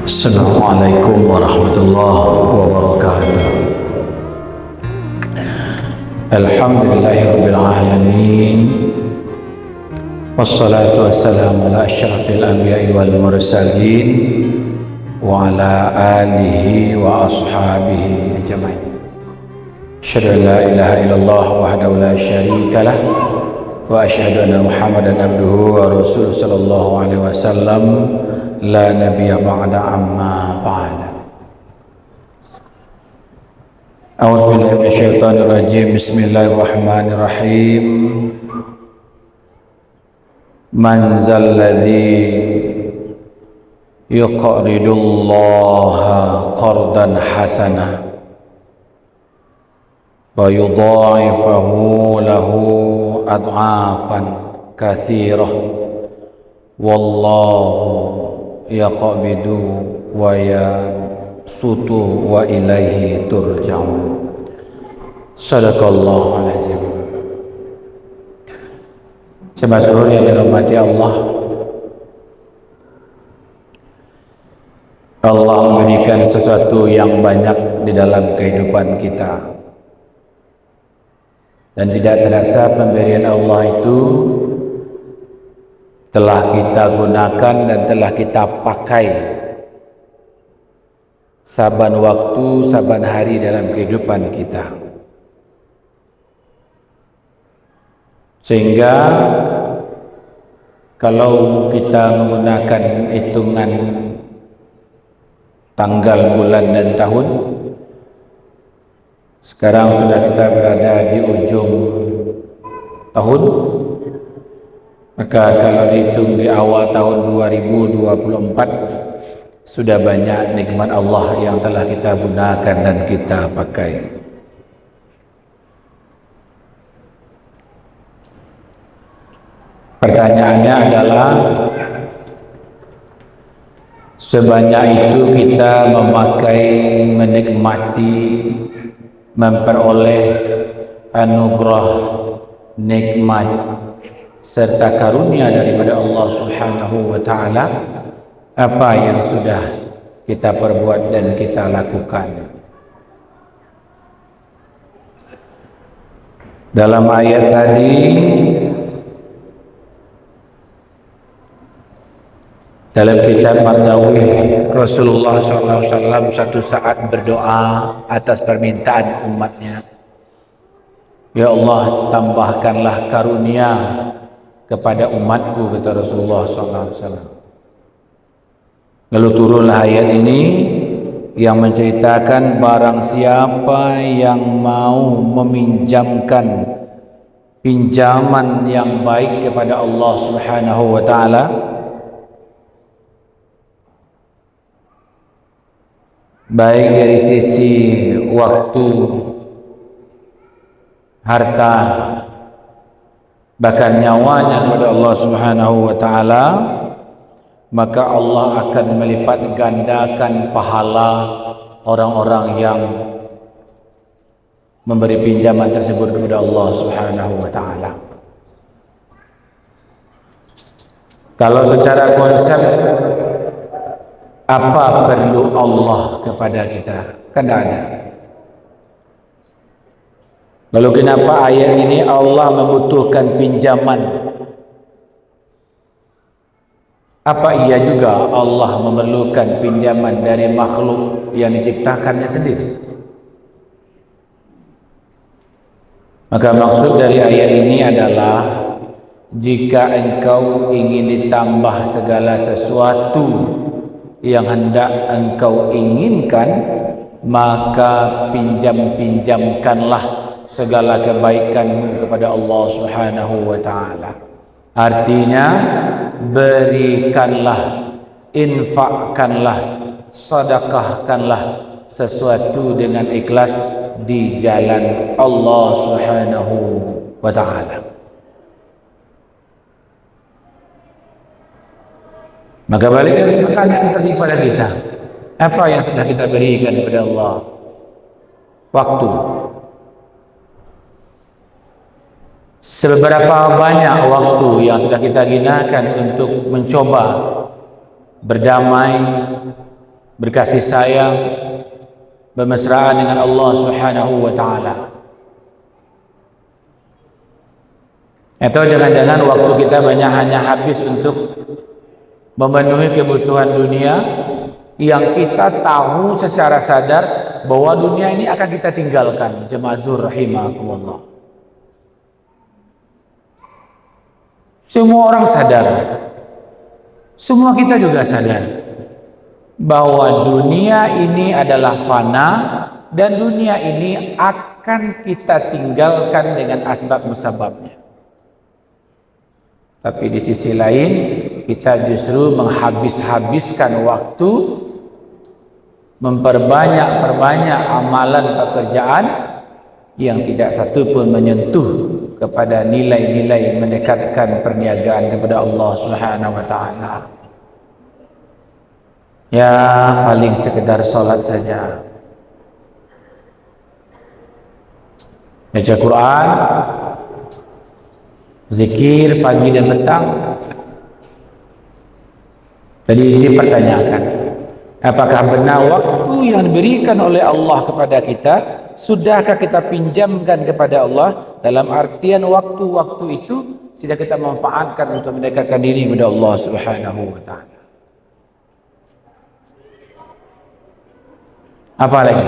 Assalamualaikum warahmatullahi wabarakatuh. Alhamdulillahirabbil alamin. Wassalatu wassalamu ala asyrafil anbiya'i wal mursalin wa ala alihi wa ashabihi ajma'in. Asyhadu an la ilaha illallah wahdahu la syarika lah wa asyhadu anna Muhammadan abduhu wa rasuluhu sallallahu alaihi wasallam. La nabiyya ba'da amma ba'da. A'udzu billahi minasyaitonir rajim. Bismillahirrahmanirrahim. Man zal ladzi yuqridullaha qardan hasanah wa yudha'ifahu lahu ad'afan katsirah wallahu yaqbidu wa yasutu wa ilaihi turja'un. Sadaqallahu alazim. Jemaah seluruh yang dirahmati Allah, Allah memberikan sesuatu yang banyak di dalam kehidupan kita, dan tidak terasa pemberian Allah itu telah kita gunakan dan telah kita pakai saban waktu, saban hari dalam kehidupan kita, sehingga kalau kita menggunakan hitungan tanggal, bulan dan tahun, sekarang sudah kita berada di ujung tahun. Maka kalau dihitung di awal tahun 2024, sudah banyak nikmat Allah yang telah kita gunakan dan kita pakai. Pertanyaannya adalah, sebanyak itu kita memakai, menikmati, memperoleh anugerah, nikmat serta karunia daripada Allah Subhanahu wa taala, apa yang sudah kita perbuat dan kita lakukan. Dalam ayat tadi, dalam kitab Mardawi, Rasulullah SAW satu saat berdoa atas permintaan umatnya, ya Allah, tambahkanlah karunia kepada umatku, kata Rasulullah SAW. Lalu turunlah ayat ini yang menceritakan barang siapa yang mau meminjamkan pinjaman yang baik kepada Allah Subhanahu wa taala, baik dari sisi waktu, harta, bahkan nyawanya kepada Allah Subhanahu wa taala, maka Allah akan melipat gandakan pahala orang-orang yang memberi pinjaman tersebut kepada Allah Subhanahu wa taala. Kalau secara konsep, apa perlu Allah kepada kita? Kan tidak ada. Lalu kenapa ayat ini Allah membutuhkan pinjaman? Apa iya juga Allah memerlukan pinjaman dari makhluk yang diciptakannya sendiri? Maka maksud dari ayat ini adalah, jika engkau ingin ditambah segala sesuatu yang hendak engkau inginkan, maka pinjamkanlah segala kebaikanmu kepada Allah Subhanahu wa taala. Artinya, berikanlah, infakkanlah, sedekahkanlah sesuatu dengan ikhlas di jalan Allah Subhanahu wa taala. Maka balik dari pertanyaan tadi pada kita, apa yang sudah kita berikan kepada Allah? Waktu. Seberapa banyak waktu yang sudah kita gunakan untuk mencoba berdamai, berkasih sayang, bermesraan dengan Allah Subhanahu wa taala. Atau jangan-jangan waktu kita banyak hanya habis untuk memenuhi kebutuhan dunia yang kita tahu secara sadar bahwa dunia ini akan kita tinggalkan. Jemaah rahimakumullah. Semua orang sadar, semua kita juga sadar bahwa dunia ini adalah fana dan dunia ini akan kita tinggalkan dengan asbab musababnya. Tapi di sisi lain kita justru menghabis-habiskan waktu, memperbanyak amalan pekerjaan yang tidak satu pun menyentuh kepada nilai-nilai mendekatkan perniagaan kepada Allah Subhanahu wa taala. Ya, paling sekedar salat saja. Baca Quran, zikir pagi dan petang. Tadi dipertanyakan, apakah benar waktu yang diberikan oleh Allah kepada kita sudahkah kita pinjamkan kepada Allah, dalam artian waktu-waktu itu sudah kita manfaatkan untuk mendekatkan diri kepada Allah Subhanahu wa taala. Apa lagi?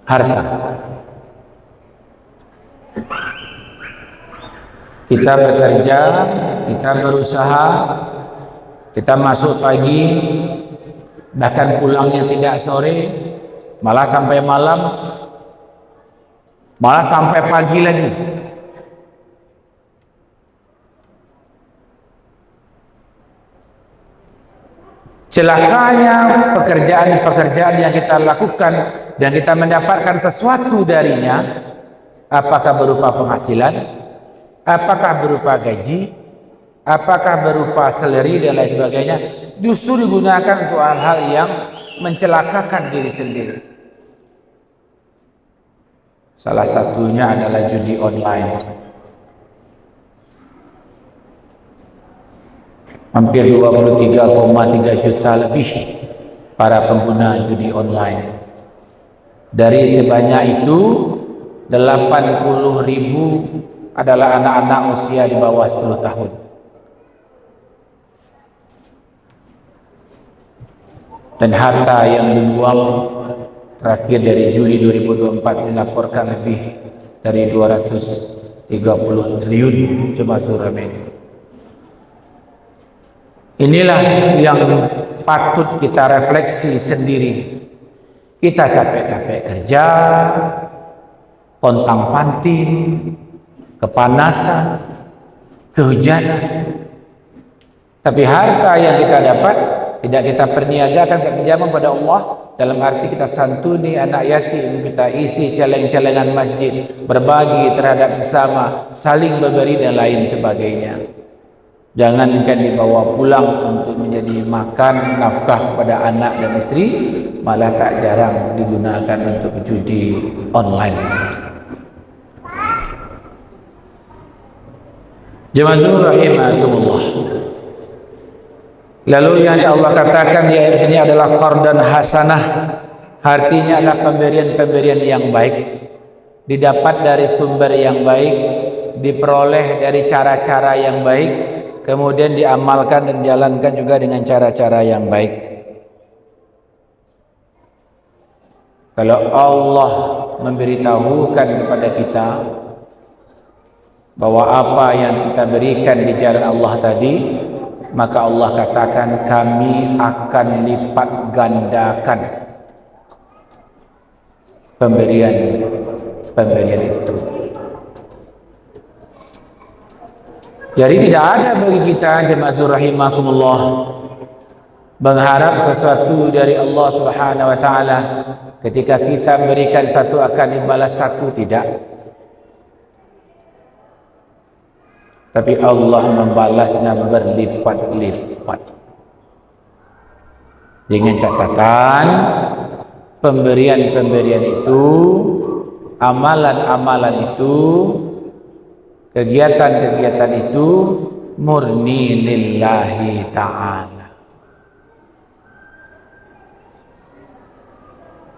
Harta. Kita bekerja, kita berusaha, kita masuk pagi, bahkan pulangnya tidak sore, malah sampai malam, malah sampai pagi lagi. Celakanya pekerjaan-pekerjaan yang kita lakukan dan kita mendapatkan sesuatu darinya, apakah berupa penghasilan, apakah berupa gaji, apakah berupa salary dan lain sebagainya, justru digunakan untuk hal-hal yang mencelakakan diri sendiri. Salah satunya adalah judi online. Hampir 23,3 juta lebih para pengguna judi online. Dari sebanyak itu 80.000 adalah anak-anak usia di bawah 10 tahun. Dan harta yang dibuang terakhir dari Juli 2024 dilaporkan lebih dari 230 triliun. Coba surah ini. Inilah yang patut kita refleksi sendiri. Kita capek-capek kerja, pontang-panting, kepanasan, kehujanan. Tapi harta yang kita dapat tidak kita perniagakan, kita pinjam kepada Allah, dalam arti kita santuni anak yatim, kita isi celeng-celengan masjid, berbagi terhadap sesama, saling memberi dan lain sebagainya. Jangankan dibawa pulang untuk menjadi makan nafkah kepada anak dan istri, malah tak jarang digunakan untuk judi online. Jemaah rahimakumullah. Lalu yang Allah katakan di ayat ini adalah qardan hasanah. Artinya adalah pemberian-pemberian yang baik, didapat dari sumber yang baik, diperoleh dari cara-cara yang baik, kemudian diamalkan dan jalankan juga dengan cara-cara yang baik. Kalau Allah memberitahukan kepada kita bahwa apa yang kita berikan di jalan Allah tadi, maka Allah katakan kami akan lipat gandakan pemberian itu. Jadi tidak ada bagi kita jemaah rahimakumullah mengharap sesuatu dari Allah Subhanahu wa taala ketika kita memberikan satu akan dibalas satu, tidak. Tapi Allah membalasnya berlipat-lipat. Dengan catatan pemberian-pemberian itu, amalan-amalan itu, kegiatan-kegiatan itu murni lillahi ta'ala.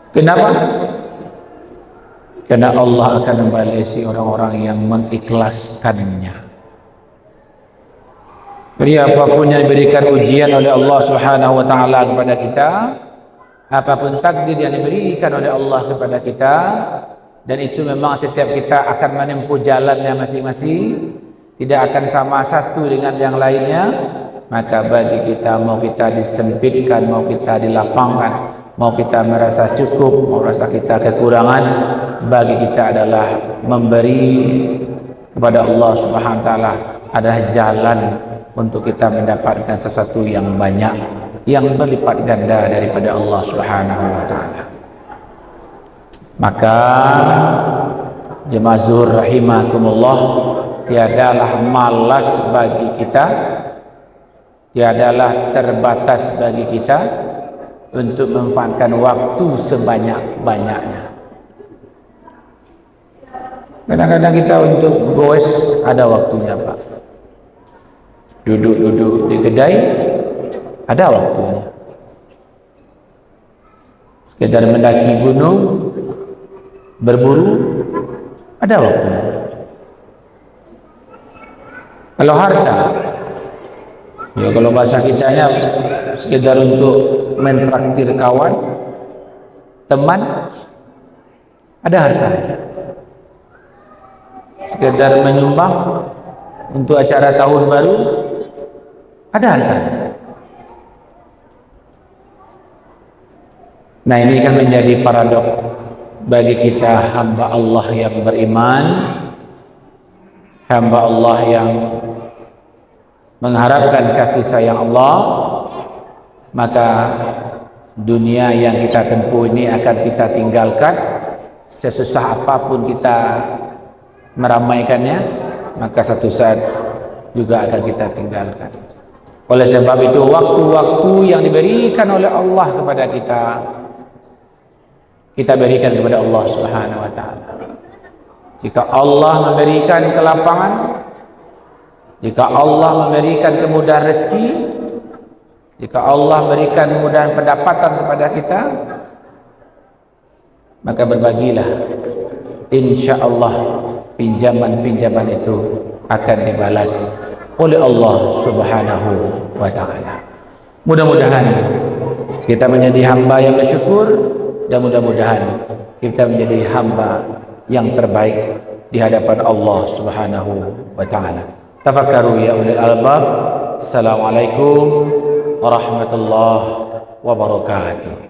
Kenapa? Karena Allah akan membalisi orang-orang yang mengikhlaskannya. Jadi apapun yang diberikan ujian oleh Allah Subhanahu wa taala kepada kita, apapun takdir yang diberikan oleh Allah kepada kita, dan itu memang setiap kita akan menempuh jalannya masing-masing, tidak akan sama satu dengan yang lainnya. Maka bagi kita, mau kita disempitkan, mau kita dilapangkan, mau kita merasa cukup, mau rasa kita kekurangan, bagi kita adalah memberi kepada Allah Subhanahu wa taala adalah jalan untuk kita mendapatkan sesuatu yang banyak, yang berlipat ganda daripada Allah Subhanahu wa taala. Maka jemaah zuhur rahimakumullah, tiadalah malas bagi kita, tiadalah terbatas bagi kita untuk memanfaatkan waktu sebanyak-banyaknya. Kadang-kadang kita untuk goes ada waktunya, Pak. Duduk-duduk di kedai ada waktunya. Sekedar mendaki gunung, berburu ada waktunya. Kalau harta, ya kalau bahasa kitanya sekedar untuk mentraktir kawan, teman, ada hartanya. Sekedar menyumbang untuk acara tahun baru, ada hartanya. Nah, ini kan menjadi paradok bagi kita hamba Allah yang beriman, hamba Allah yang mengharapkan kasih sayang Allah. Maka dunia yang kita tempuh ini akan kita tinggalkan. Sesusah apapun kita meramaikannya, maka satu saat juga akan kita tinggalkan. Oleh sebab itu, waktu-waktu yang diberikan oleh Allah kepada kita, kita berikan kepada Allah Subhanahu wa taala. Jika Allah memberikan kelapangan, jika Allah memberikan kemudahan rezeki, jika Allah memberikan kemudahan pendapatan kepada kita, maka berbagilah. Insya Allah pinjaman-pinjaman itu akan dibalas oleh Allah Subhanahu wa taala. Mudah-mudahan kita menjadi hamba yang bersyukur, dan mudah-mudahan kita menjadi hamba yang terbaik di hadapan Allah Subhanahu wa taala. Tafakkaru ya ulil albab. Assalamualaikum warahmatullahi wabarakatuh.